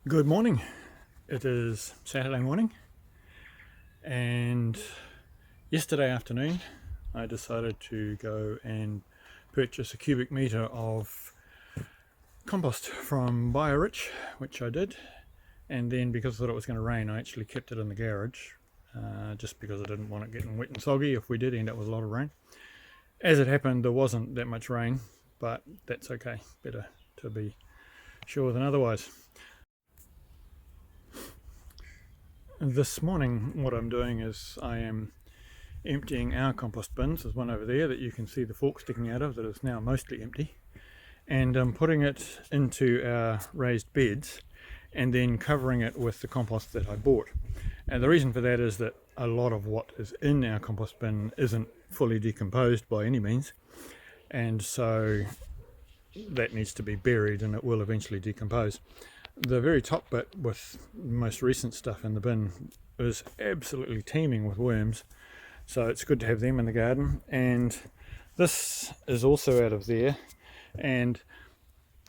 Good morning. It is Saturday morning, and yesterday afternoon I decided to go and purchase a cubic metre of compost from BioRich, which I did, and then because I thought it was going to rain I actually kept it in the garage just because I didn't want it getting wet and soggy if we did end up with a lot of rain. As it happened, there wasn't that much rain, but that's okay, better to be sure than otherwise. This morning what I'm doing is I am emptying our compost bins. There's one over there that you can see the fork sticking out of that is now mostly empty, and I'm putting it into our raised beds and then covering it with the compost that I bought. And the reason for that is that a lot of what is in our compost bin isn't fully decomposed by any means, and so that needs to be buried and it will eventually decompose. The very top bit with most recent stuff in the bin is absolutely teeming with worms, so it's good to have them in the garden. And this is also out of there, and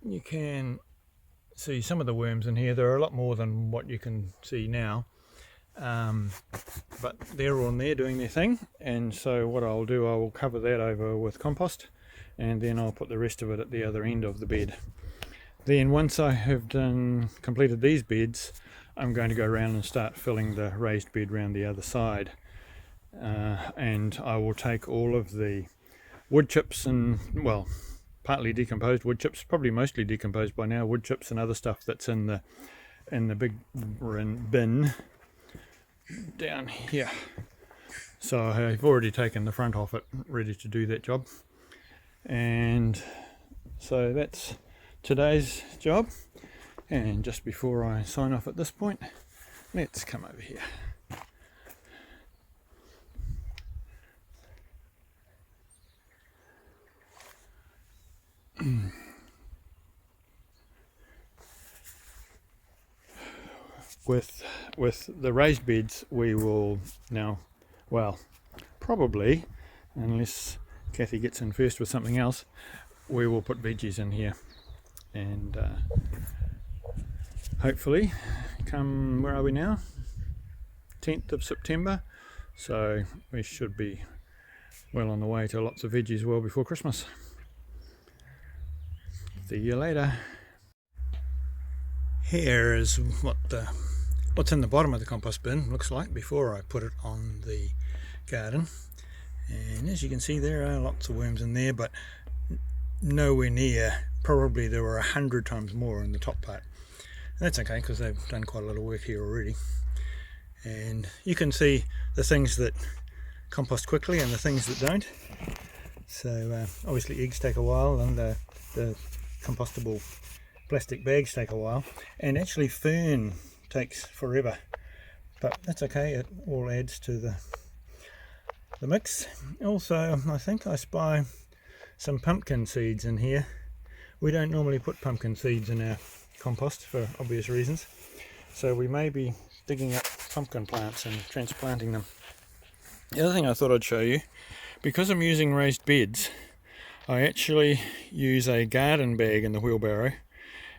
you can see some of the worms in here. There are a lot more than what you can see now, but they're on there doing their thing, and so what I'll do, I will cover that over with compost and then I'll put the rest of it at the other end of the bed. Then once I have completed these beds, I'm going to go around and start filling the raised bed around the other side. And I will take all of the wood chips and, well, partly decomposed wood chips, probably mostly decomposed by now, wood chips and other stuff that's in the big bin down here. So I've already taken the front off it, ready to do that job. And so that's today's job. And just before I sign off at this point, let's come over here. With the raised beds, we will now, well, probably, unless Kathy gets in first with something else, we will put veggies in here. And hopefully, come, where are we now? 10th of September. So we should be well on the way to lots of veggies well before Christmas. See you later. Here is what's in the bottom of the compost bin looks like before I put it on the garden. And as you can see, there are lots of worms in there, but nowhere near, probably there were 100 times more in the top part. That's okay, because they've done quite a lot of work here already. And you can see the things that compost quickly and the things that don't. So obviously eggs take a while, and the compostable plastic bags take a while, and actually fern takes forever, but that's okay, it all adds to the mix. Also, I think I spy some pumpkin seeds in here. We don't normally put pumpkin seeds in our compost for obvious reasons, so we may be digging up pumpkin plants and transplanting them. The other thing I thought I'd show you, because I'm using raised beds, I actually use a garden bag in the wheelbarrow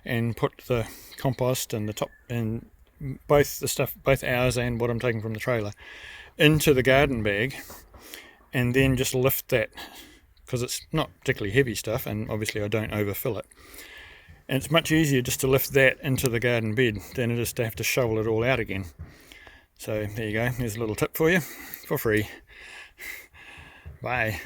and put the compost and the top and both the stuff, both ours and what I'm taking from the trailer, into the garden bag, and then just lift that, because it's not particularly heavy stuff and obviously I don't overfill it, and it's much easier just to lift that into the garden bed than it is to have to shovel it all out again. So there you go, there's a little tip for you for free. Bye.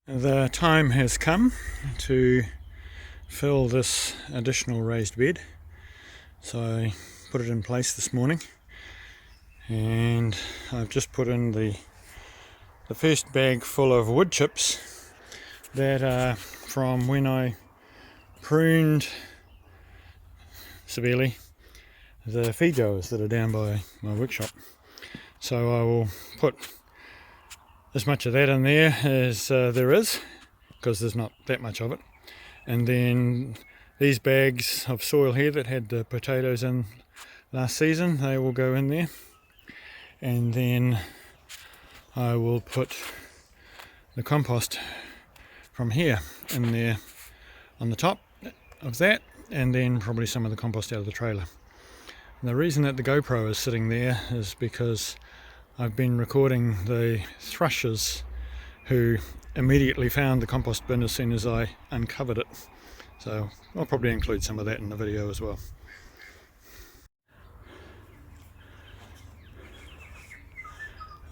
The time has come to fill this additional raised bed, so I put it in place this morning, and I've just put in the first bag full of wood chips that are from when I pruned severely the feed growers that are down by my workshop. So I will put as much of that in there as there is, because there's not that much of it. And then these bags of soil here that had the potatoes in last season, they will go in there. And then I will put the compost from here in there on the top of that, and then probably some of the compost out of the trailer. And the reason that the GoPro is sitting there is because I've been recording the thrushes who immediately found the compost bin as soon as I uncovered it. So I'll probably include some of that in the video as well.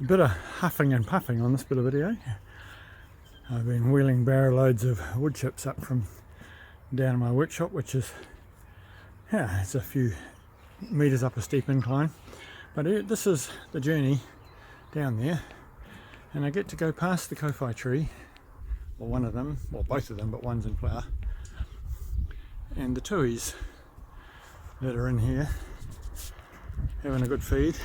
A bit of huffing and puffing on this bit of video. I've been wheeling barrow loads of wood chips up from down in my workshop, which is, yeah, it's a few metres up a steep incline. But this is the journey down there, and I get to go past the kowhai tree, or one of them, or both of them, but one's in flower, and the tuis that are in here having a good feed.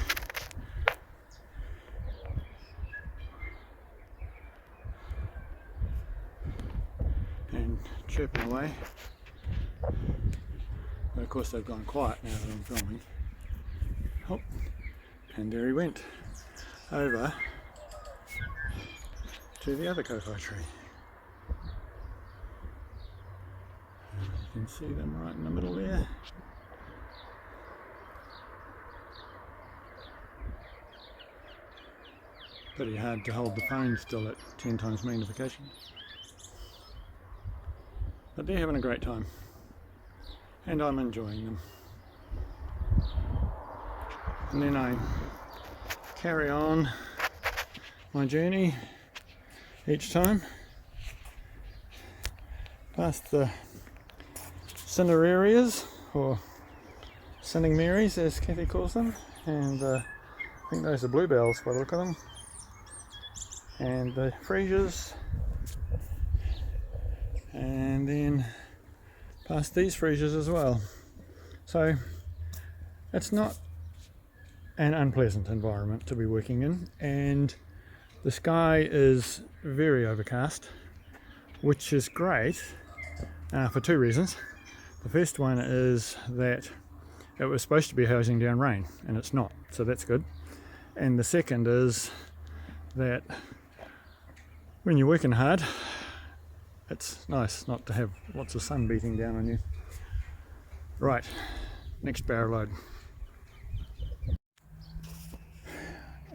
And chirping away. But of course they've gone quiet now that I'm filming. Oh, and there he went over to the other kowhai tree. And you can see them right in the middle there. Pretty hard to hold the phone still at 10 times magnification. But they're having a great time, and I'm enjoying them. And then I carry on my journey each time past the cinerarias, or Sinning Marys as Kathy calls them, and I think those are bluebells by the look of them, and the freesias, and then past these freesias as well. So it's not an unpleasant environment to be working in, and the sky is very overcast, which is great for two reasons. The first one is that it was supposed to be hosing down rain, and it's not, so that's good. And the second is that when you're working hard, it's nice not to have lots of sun beating down on you. Right, next barrow load.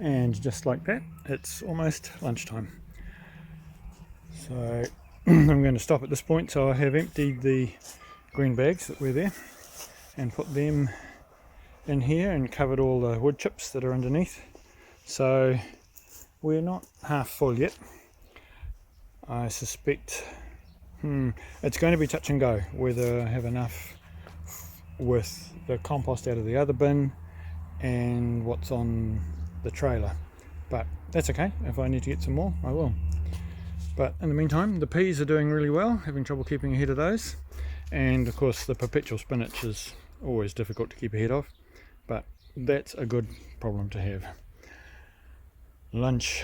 And just like that, it's almost lunchtime. So I'm going to stop at this point. So I have emptied the green bags that were there and put them in here and covered all the wood chips that are underneath. So we're not half full yet. I suspect it's going to be touch and go whether I have enough with the compost out of the other bin and what's on the trailer, but that's okay. If I need to get some more, I will. But in the meantime, the peas are doing really well, having trouble keeping ahead of those, and of course the perpetual spinach is always difficult to keep ahead of, but that's a good problem to have. Lunch.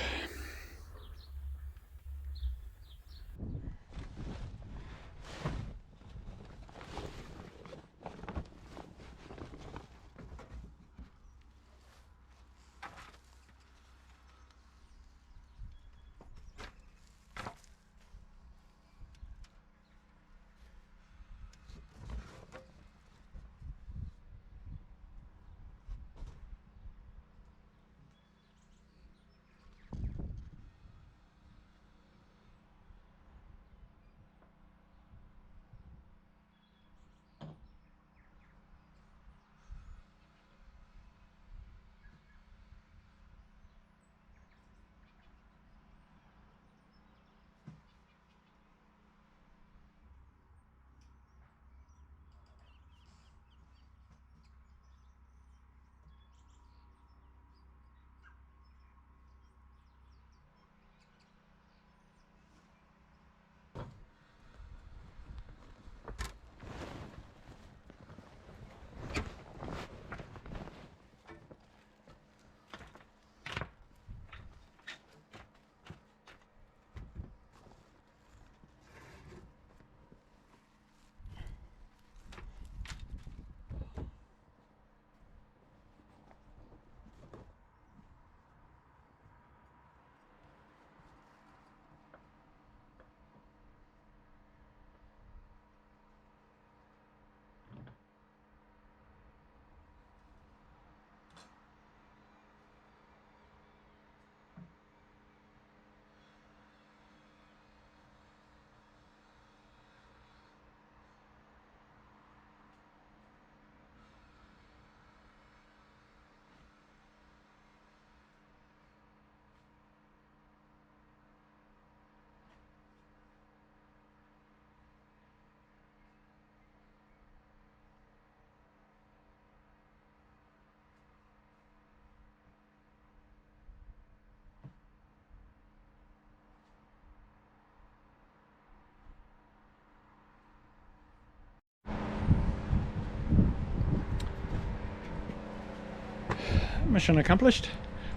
mission accomplished.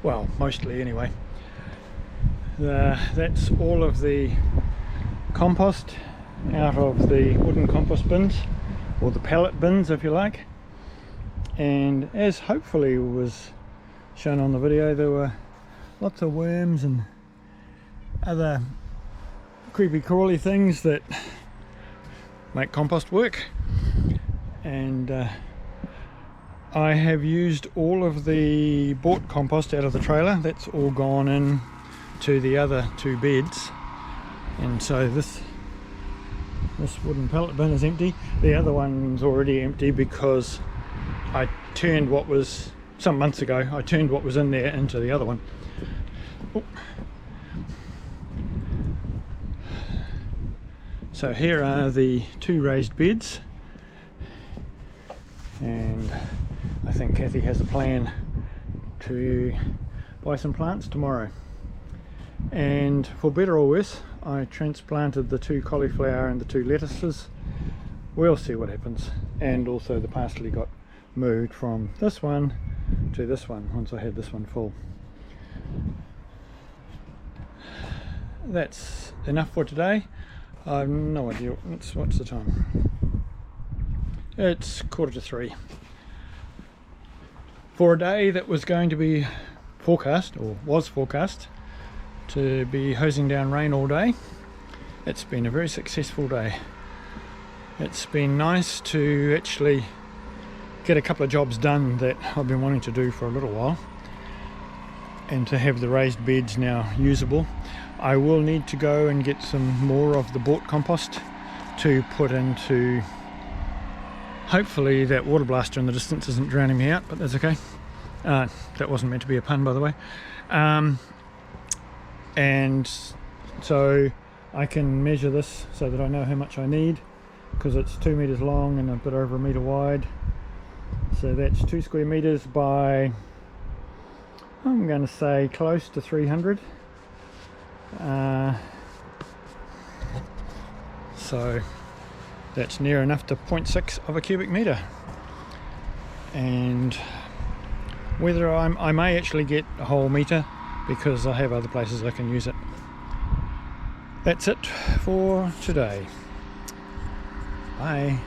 Well, mostly anyway. That's all of the compost out of the wooden compost bins, or the pallet bins if you like. And as hopefully was shown on the video, there were lots of worms and other creepy crawly things that make compost work. And I have used all of the bought compost out of the trailer. That's all gone in to the other two beds, and so this wooden pallet bin is empty. The other one's already empty because I turned what was, some months ago, I turned what was in there into the other one. Oh. So here are the two raised beds, and I think Kathy has a plan to buy some plants tomorrow. And for better or worse, I transplanted the two cauliflower and the two lettuces. We'll see what happens. And also the parsley got moved from this one to this one once I had this one full. That's enough for today. I've no idea what's the time. It's 2:45. For a day that was going to be forecast, or was forecast, to be hosing down rain all day, it's been a very successful day. It's been nice to actually get a couple of jobs done that I've been wanting to do for a little while, and to have the raised beds now usable. I will need to go and get some more of the bought compost to put into, hopefully that water blaster in the distance isn't drowning me out, but that's okay. That wasn't meant to be a pun, by the way. And so I can measure this so that I know how much I need, because it's 2 meters long and a bit over a meter wide. So that's 2 square meters by, I'm going to say close to 300. So that's near enough to 0.6 of a cubic meter. And whether I may actually get a whole meter, because I have other places I can use it. That's it for today. Bye.